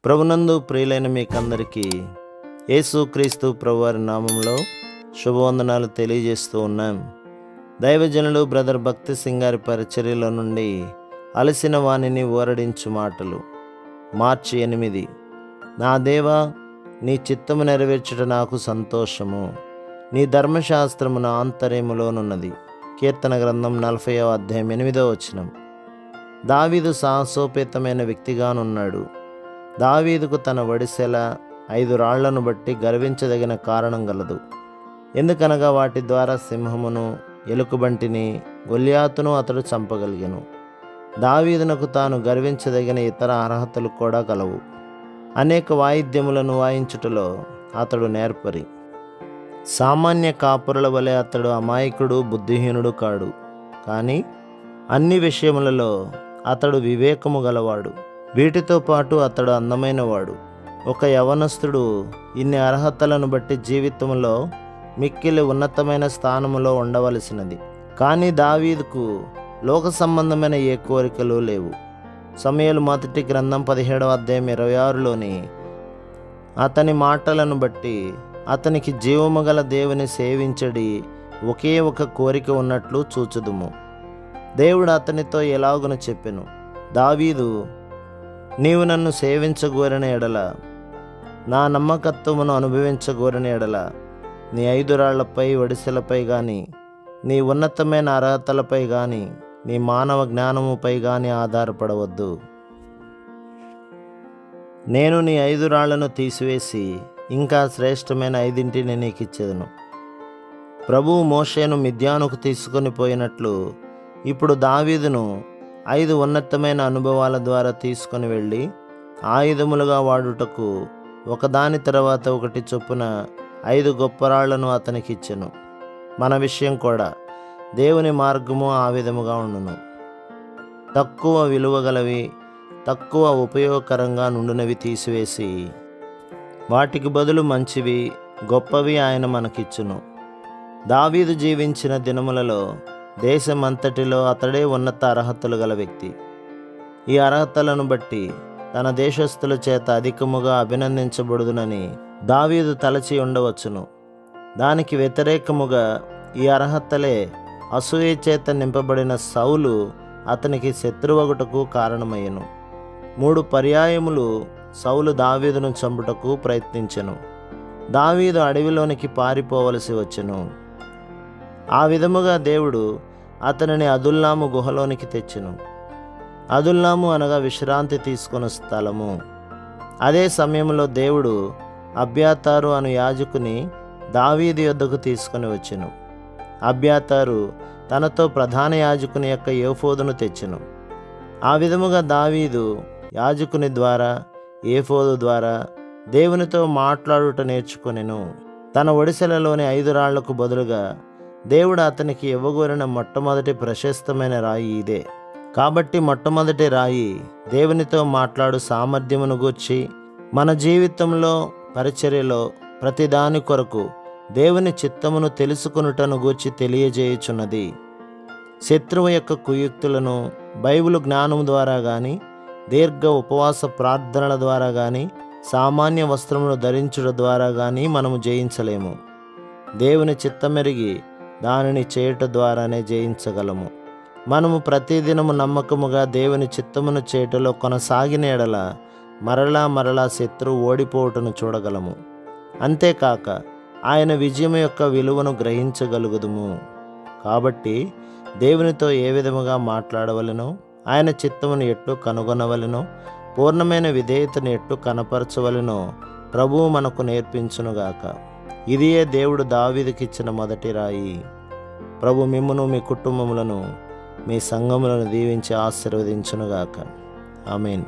ప్రభునందు ప్రియులైన మీకందరికీ యేసుక్రీస్తు ప్రభువారి నామంలో శుభవందనాలు తెలియజేస్తూ ఉన్నాం. దైవజనులు బ్రదర్ భక్తి సింగ్ గారి పరిచర్యలో నుండి అలసిన వాణిని ఊరడించు మాటలు. మార్చి 8. నా దేవా, నీ చిత్తము నెరవేర్చుట నాకు సంతోషము, నీ ధర్మశాస్త్రము నా ఆంతర్యములోనున్నది. కీర్తన గ్రంథం 40వ అధ్యాయం 8వ వచనం. దావీదు సాహసోపేతమైన వ్యక్తిగానున్నాడు. దావీదుకు తన వడిసెల 5 రాళ్లను బట్టి గర్వించదగిన కారణం గలదు. ఎందుకనగా వాటి ద్వారా సింహమును, ఎలుకబంటిని, గొల్యాతును అతడు చంపగలిగెను. దావీదునకు తాను గర్వించదగిన ఇతర అర్హతలు కూడా కలవు. అనేక వాయిద్యములను వాయించుటలో అతడు నేర్పరి. సామాన్య కాపురుల వలె అతడు అమాయకుడు, బుద్ధిహీనుడు కాడు. కానీ అన్ని విషయములలో అతడు వివేకము గలవాడు. వీటితో పాటు అతడు అందమైనవాడు. ఒక యవనస్తుడు ఇన్ని అర్హతలను బట్టి జీవితంలో మిక్కిలి ఉన్నతమైన స్థానములో ఉండవలసినది. కానీ దావీదుకు లోక సంబంధమైన ఏ కోరికలు లేవు. సమూయేలు మొదటి గ్రంథం 17వ అధ్యాయం 26లోని అతని మాటలను బట్టి అతనికి జీవము గల దేవుని సేవించడి ఒకే ఒక కోరిక ఉన్నట్లు చూచుదుము. దేవుడు అతనితో ఎలాగున చెప్పెను, దావీదు, నీవు నన్ను సేవించగోరిన ఎడల, నా నమ్మకత్వమును అనుభవించగోరిన ఎడల, నీ 5 రాళ్లపై వడిసెలపై గాని, నీ ఉన్నతమైన అర్హతలపై గాని, నీ మానవ జ్ఞానముపై గాని ఆధారపడవద్దు. నేను నీ 5 రాళ్లను తీసివేసి ఇంకా శ్రేష్టమైన 5 నీకు ఇచ్చేదను. ప్రభువు మోషేను మిద్యానుకు తీసుకొని పోయినట్లు ఇప్పుడు దావీదును 5 ఉన్నతమైన అనుభవాల ద్వారా తీసుకొని వెళ్ళి ఆయుధములుగా వాడుటకు ఒకదాని తర్వాత ఒకటి చొప్పున 5 గొప్ప రాళ్లను అతనికి ఇచ్చెను. మన విషయం కూడా దేవుని మార్గము ఆ విధముగా ఉండును. తక్కువ విలువ గలవి, తక్కువ ఉపయోగకరంగా నుండినవి తీసివేసి వాటికి బదులు మంచివి, గొప్పవి ఆయన మనకిచ్చును. దావీదు జీవించిన దినములలో దేశమంతటిలో అతడే ఉన్నత అర్హతలు గల వ్యక్తి. ఈ అర్హతలను బట్టి తన దేశస్థుల చేత అధికముగా అభినందించబడుదునని దావీదు తలచి ఉండవచ్చును. దానికి వ్యతిరేకముగా ఈ అర్హతలే అసూయ చేత నింపబడిన సౌలు అతనికి శత్రువగుటకు కారణమయ్యెను. 3 పర్యాయములు సౌలు దావీదును చంపుటకు ప్రయత్నించెను. దావీదు అడవిలోనికి పారిపోవలసి వచ్చెను. ఆ విధముగా దేవుడు అతనిని అదుల్లాము గుహలోనికి తెచ్చెను. అదుల్లాము అనగా విశ్రాంతి తీసుకున్న స్థలము. అదే సమయంలో దేవుడు అబ్యాతారు అను యాజకుని దావీదు యొద్దకు తీసుకొని వచ్చెను. అబ్యాతారు తనతో ప్రధాన యాజకుని యొక్క ఏఫోదును తెచ్చెను. ఆ విధముగా దావీదు యాజకుని ద్వారా, ఏఫోదు ద్వారా దేవునితో మాట్లాడుట నేర్చుకొనెను. తన ఒడిసెలలోని 5 రాళ్లకు బదులుగా దేవుడు అతనికి ఇవ్వగోరిన మొట్టమొదటి ప్రశస్తమైన రాయి ఇదే. కాబట్టి మొట్టమొదటి రాయి దేవునితో మాట్లాడు సామర్థ్యమును గూర్చి మన జీవితంలో, పరిచర్యలో ప్రతిదాని కొరకు దేవుని చిత్తమును తెలుసుకొనుటను గూర్చి తెలియజేయుచున్నది. శత్రువు యొక్క కుయుక్తులను బైబిలు జ్ఞానం ద్వారా కానీ, దీర్ఘ ఉపవాస ప్రార్థనల ద్వారా కానీ, సామాన్య వస్త్రమును ధరించుట ద్వారా కానీ మనము జయించలేము. దేవుని చిత్తమెరిగి దానిని చేయుట ద్వారానే జయించగలము. మనము ప్రతిదినము నమ్మకముగా దేవుని చిత్తమును చేయుటలో కొనసాగిన ఎడల మరలా శత్రువు ఓడిపోవటను చూడగలము. అంతేకాక ఆయన విజయం యొక్క విలువను గ్రహించగలుగుదుము. కాబట్టి దేవునితో ఏ విధముగా మాట్లాడవలెనో, ఆయన చిత్తమును ఎట్లు కనుగొనవలెనో, పూర్ణమైన విధేయతను ఎట్లు కనపరచవలెనో ప్రభువు మనకు నేర్పించునుగాక. ఇదియే దేవుడు దావీదుకిచ్చిన మొదటి రాయి. ప్రభు మిమ్మును, మీ కుటుంబములను, మీ సంఘములను దీవించి ఆశీర్వదించునుగాక. ఆమేన్.